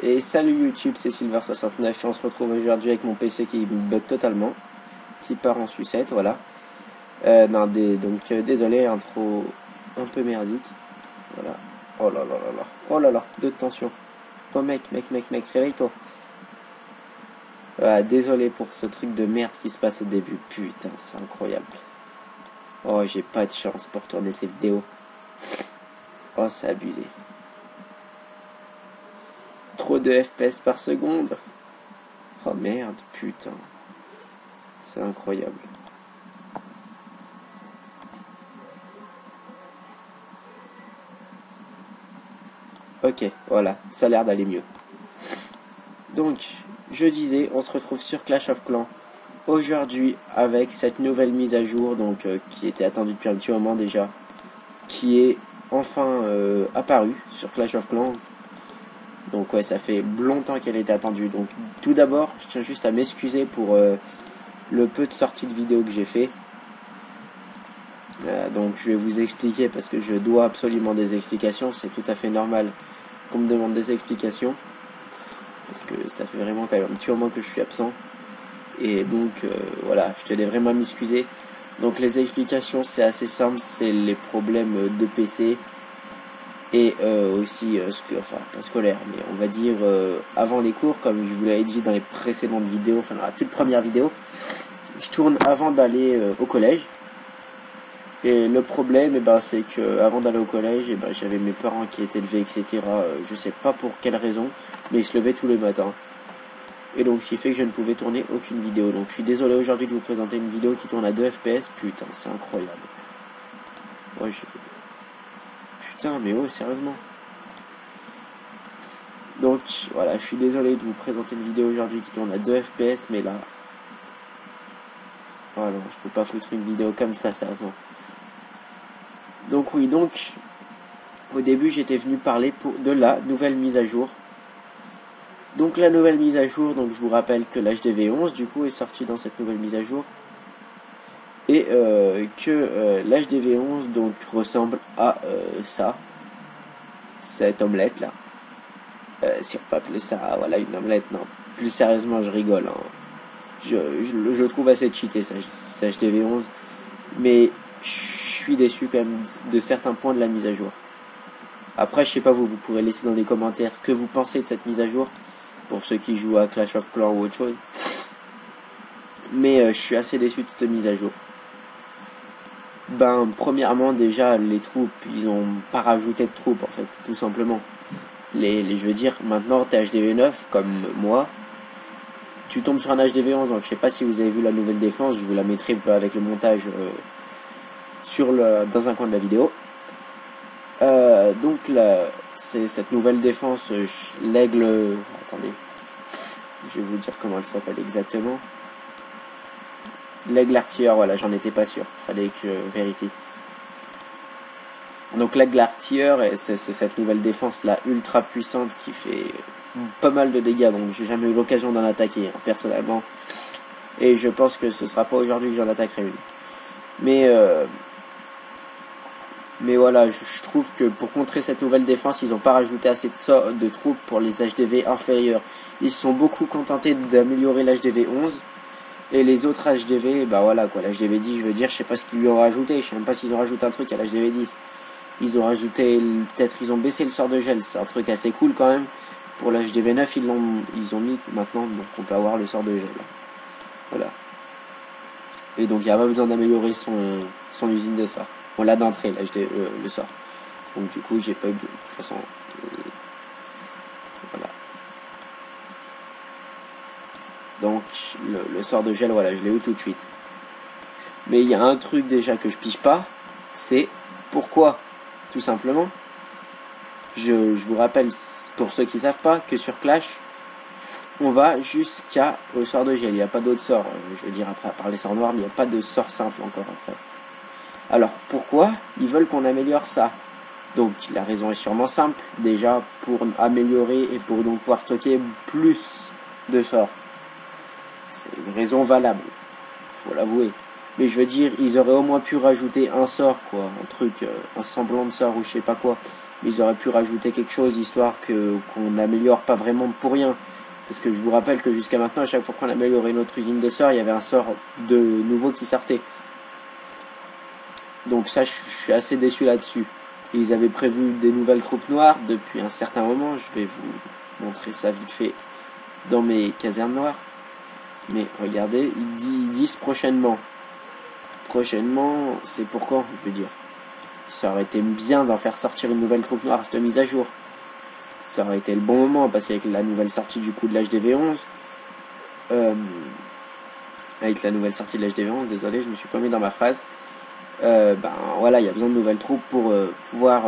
Et salut YouTube, c'est Silver69 et on se retrouve aujourd'hui avec mon PC qui bug totalement, qui part en sucette, voilà. Désolé, intro un peu merdique, voilà. Oh là là là là, oh là là, de tension. Oh mec, réveille-toi. Voilà, désolé pour ce truc de merde qui se passe au début, putain, c'est incroyable. Oh, j'ai pas de chance pour tourner ces vidéos. Oh, c'est abusé. Trop de FPS par seconde. Oh merde, putain. C'est incroyable. Ok, voilà, ça a l'air d'aller mieux. Donc, je disais, on se retrouve sur Clash of Clans aujourd'hui avec cette nouvelle mise à jour, donc qui était attendue depuis un petit moment déjà, qui est enfin apparue sur Clash of Clans. Donc ouais, ça fait longtemps qu'elle était attendue. Donc tout d'abord, je tiens juste à m'excuser pour le peu de sorties de vidéos que j'ai fait. Donc je vais vous expliquer parce que je dois absolument des explications. C'est tout à fait normal qu'on me demande des explications. Parce que ça fait vraiment quand même un petit moment que je suis absent. Et donc voilà, je tenais vraiment à m'excuser. Donc les explications c'est assez simple, c'est les problèmes de PC. Et aussi, pas scolaire, mais on va dire avant les cours, comme je vous l'avais dit dans les précédentes vidéos, enfin dans la toute première vidéo, je tourne avant d'aller au collège. Et le problème, c'est que avant d'aller au collège, j'avais mes parents qui étaient levés, etc. Je sais pas pour quelle raison, mais ils se levaient tous les matins. Et donc, ce qui fait que je ne pouvais tourner aucune vidéo. Donc, je suis désolé aujourd'hui de vous présenter une vidéo qui tourne à 2 FPS. Putain, c'est incroyable. Ouais, putain, mais oh, sérieusement. Donc voilà, je suis désolé de vous présenter une vidéo aujourd'hui qui tourne à 2 FPS, mais là... Oh non, je peux pas foutre une vidéo comme ça, sérieusement. Donc oui, au début j'étais venu parler de la nouvelle mise à jour. Donc la nouvelle mise à jour, donc je vous rappelle que l'HDV11 du coup est sorti dans cette nouvelle mise à jour. Et que l'HDV11 donc ressemble à ça, cette omelette là. Si on peut appeler ça, voilà, une omelette, non. Plus sérieusement, je rigole, hein. Je trouve assez cheaté ça HDV11, mais je suis déçu quand même de certains points de la mise à jour. Après, je sais pas, vous pourrez laisser dans les commentaires ce que vous pensez de cette mise à jour, pour ceux qui jouent à Clash of Clans ou autre chose. Mais je suis assez déçu de cette mise à jour. Premièrement, déjà, les troupes, ils ont pas rajouté de troupes, en fait, tout simplement. Je veux dire, maintenant, t'es HDV9, comme moi. Tu tombes sur un HDV11, donc je sais pas si vous avez vu la nouvelle défense, je vous la mettrai avec le montage dans un coin de la vidéo. Donc là, c'est cette nouvelle défense, l'aigle... Attendez, je vais vous dire comment elle s'appelle exactement. L'aigle artilleur, voilà, j'en étais pas sûr, fallait que je vérifie. Donc l'aigle artilleur, c'est cette nouvelle défense là ultra puissante qui fait pas mal de dégâts, donc j'ai jamais eu l'occasion d'en attaquer personnellement, et je pense que ce sera pas aujourd'hui que j'en attaquerai une. Mais voilà, je trouve que pour contrer cette nouvelle défense, ils n'ont pas rajouté assez de troupes pour les HDV inférieurs. Ils se sont beaucoup contentés d'améliorer l'HDV 11, et les autres HDV, voilà quoi, l'HDV 10, je veux dire, je sais pas ce qu'ils lui ont rajouté, je sais même pas s'ils ont rajouté un truc à l'HDV 10. Ils ont rajouté, peut-être ils ont baissé le sort de gel, c'est un truc assez cool quand même. Pour l'HDV 9, ils ont mis maintenant, donc on peut avoir le sort de gel. Voilà. Et donc il n'y a pas besoin d'améliorer son usine de sort. On l'a d'entrée, le sort. Donc du coup, j'ai pas eu de toute façon. Voilà. Donc le sort de gel, voilà, je l'ai eu tout de suite. Mais il y a un truc déjà que je pige pas, c'est pourquoi, tout simplement. Je vous rappelle, pour ceux qui ne savent pas, que sur Clash, on va jusqu'à le sort de gel. Il n'y a pas d'autre sort. Je veux dire, après, à part les sorts noirs, mais il n'y a pas de sort simple encore après. Alors, pourquoi ils veulent qu'on améliore ça? Donc, la raison est sûrement simple. Déjà, pour améliorer et pour donc pouvoir stocker plus de sorts. C'est une raison valable. Faut l'avouer. Mais je veux dire, ils auraient au moins pu rajouter un sort, quoi. Un truc, un semblant de sort ou je sais pas quoi. mais ils auraient pu rajouter quelque chose histoire qu'on n'améliore pas vraiment pour rien. Parce que je vous rappelle que jusqu'à maintenant, à chaque fois qu'on améliorait notre usine de sorts, il y avait un sort de nouveau qui sortait. Donc ça, je suis assez déçu là-dessus. Ils avaient prévu des nouvelles troupes noires depuis un certain moment. Je vais vous montrer ça vite fait dans mes casernes noires. Mais regardez, ils disent prochainement. Prochainement, c'est pour quand, je veux dire. Ça aurait été bien d'en faire sortir une nouvelle troupe noire à cette mise à jour. Ça aurait été le bon moment, parce qu'avec la nouvelle sortie du coup de l'HDV11, avec la nouvelle sortie de l'HDV11, désolé, je me suis pas mis dans ma phrase, voilà, il y a besoin de nouvelles troupes pour pouvoir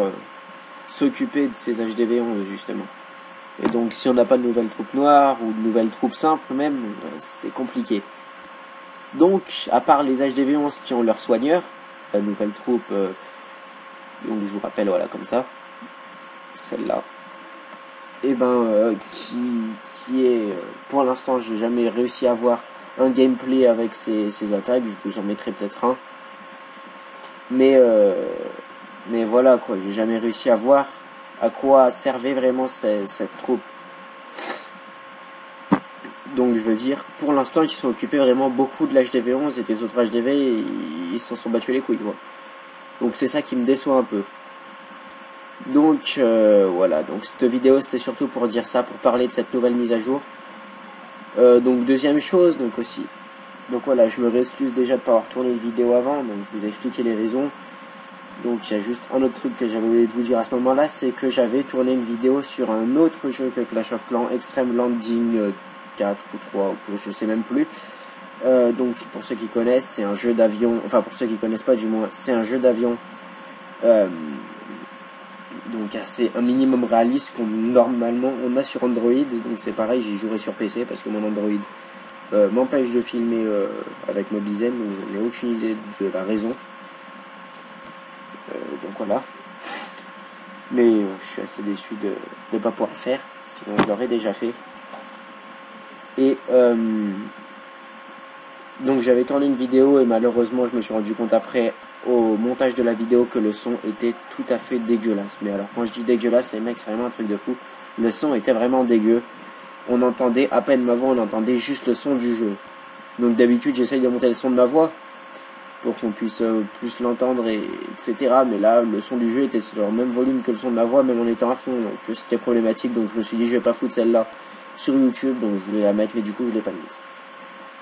s'occuper de ces HDV11 justement. Et donc si on n'a pas de nouvelles troupes noires ou de nouvelles troupes simples même, c'est compliqué. Donc à part les HDV11 qui ont leur soigneur, la nouvelle troupe, donc je vous rappelle, voilà, comme ça, celle-là, et qui est, pour l'instant j'ai jamais réussi à avoir un gameplay avec ces attaques, je vous en mettrai peut-être un. Mais voilà quoi, j'ai jamais réussi à voir à quoi servait vraiment cette troupe. Donc je veux dire, pour l'instant ils sont occupés vraiment beaucoup de l'HDV11 et des autres HDV, ils s'en sont battus les couilles quoi. Donc c'est ça qui me déçoit un peu. Donc voilà, donc cette vidéo c'était surtout pour dire ça, pour parler de cette nouvelle mise à jour. Donc deuxième chose, donc aussi, donc voilà, je me réexcuse déjà de ne pas avoir tourné une vidéo avant, donc je vous ai expliqué les raisons. Donc il y a juste un autre truc que j'avais oublié de vous dire à ce moment là, c'est que j'avais tourné une vidéo sur un autre jeu que Clash of Clans, Extreme Landing 4 ou 3, ou je sais même plus. Donc pour ceux qui connaissent, c'est un jeu d'avion, enfin pour ceux qui connaissent pas du moins, c'est un jeu d'avion donc assez un minimum réaliste qu'on normalement on a sur Android, et donc c'est pareil, j'y jouerai sur PC parce que mon Android m'empêche de filmer avec Mobizen, donc je n'ai aucune idée de la raison. Donc voilà. Mais je suis assez déçu de ne pas pouvoir le faire, sinon je l'aurais déjà fait. Et donc j'avais tourné une vidéo et malheureusement je me suis rendu compte après au montage de la vidéo que le son était tout à fait dégueulasse. Mais alors quand je dis dégueulasse, les mecs, c'est vraiment un truc de fou. Le son était vraiment dégueu. On entendait à peine ma voix, on entendait juste le son du jeu. Donc d'habitude j'essaye de monter le son de ma voix pour qu'on puisse plus l'entendre, etc. Mais là le son du jeu était sur le même volume que le son de ma voix, même en étant à fond. Donc c'était problématique, donc je me suis dit je vais pas foutre celle-là sur YouTube, donc je voulais la mettre, mais du coup je l'ai pas mise.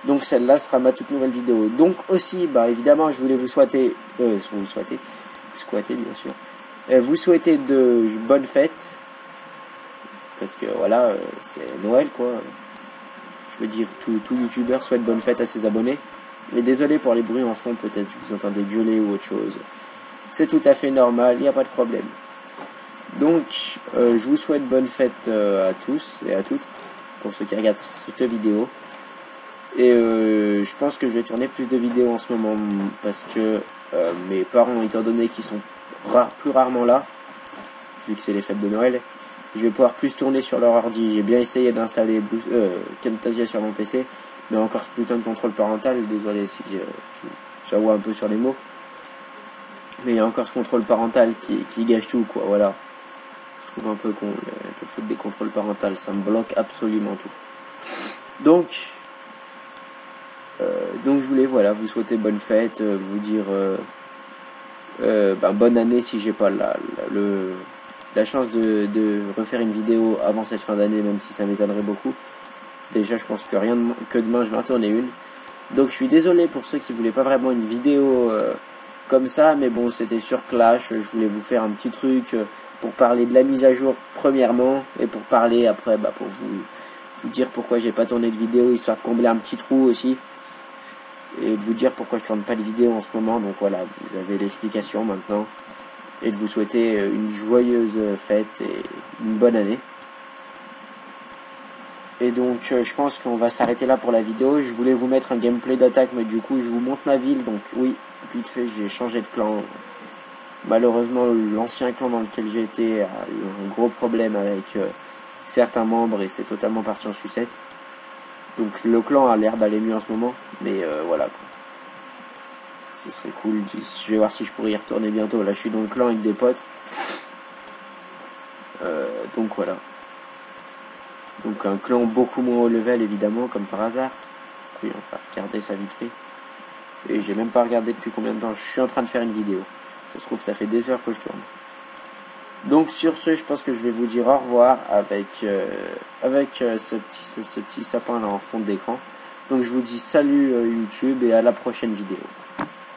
Donc celle-là sera ma toute nouvelle vidéo. Donc aussi, évidemment, je voulais vous souhaiter, bien sûr, vous souhaiter de bonnes fêtes, parce que voilà, c'est Noël quoi. Je veux dire, tout youtubeur souhaite bonne fête à ses abonnés. Mais désolé pour les bruits en fond, peut-être vous entendez gueuler ou autre chose. C'est tout à fait normal, il n'y a pas de problème. Donc, je vous souhaite bonne fête à tous et à toutes, pour ceux qui regardent cette vidéo. Et je pense que je vais tourner plus de vidéos en ce moment parce que mes parents, étant donné qu'ils sont plus rarement là, vu que c'est les fêtes de Noël, je vais pouvoir plus tourner sur leur ordi. J'ai bien essayé d'installer Camtasia sur mon PC, mais encore ce putain de contrôle parental, désolé si j'avoue un peu sur les mots, mais il y a encore ce contrôle parental qui gâche tout quoi, voilà. Je trouve un peu con le faute des contrôles parentaux, ça me bloque absolument tout. Donc je voulais vous souhaiter bonne fête, vous dire bonne année si j'ai pas la chance de refaire une vidéo avant cette fin d'année, même si ça m'étonnerait beaucoup. Déjà je pense que demain je vais en tourner une. Donc je suis désolé pour ceux qui voulaient pas vraiment une vidéo comme ça, mais bon, c'était sur Clash, je voulais vous faire un petit truc pour parler de la mise à jour premièrement, et pour parler après pour vous dire pourquoi j'ai pas tourné de vidéo, histoire de combler un petit trou aussi, et de vous dire pourquoi je tourne pas de vidéo en ce moment. Donc voilà, vous avez l'explication maintenant, et de vous souhaiter une joyeuse fête et une bonne année. Et donc je pense qu'on va s'arrêter là pour la vidéo. Je voulais vous mettre un gameplay d'attaque, mais du coup je vous montre ma ville. Donc oui, vite fait, j'ai changé de clan. Malheureusement, l'ancien clan dans lequel j'étais a eu un gros problème avec certains membres, et c'est totalement parti en sucette. Donc le clan a l'air d'aller mieux en ce moment, mais voilà quoi. Ce serait cool, je vais voir si je pourrais y retourner bientôt. Là je suis dans le clan avec des potes, Donc voilà. Donc un clan beaucoup moins haut level évidemment, comme par hasard. Oui, on va regarder ça vite fait. Et j'ai même pas regardé depuis combien de temps. Je suis en train de faire une vidéo. Ça se trouve, ça fait des heures que je tourne. Donc sur ce, je pense que je vais vous dire au revoir avec ce petit sapin là en fond d'écran. Donc je vous dis salut YouTube et à la prochaine vidéo.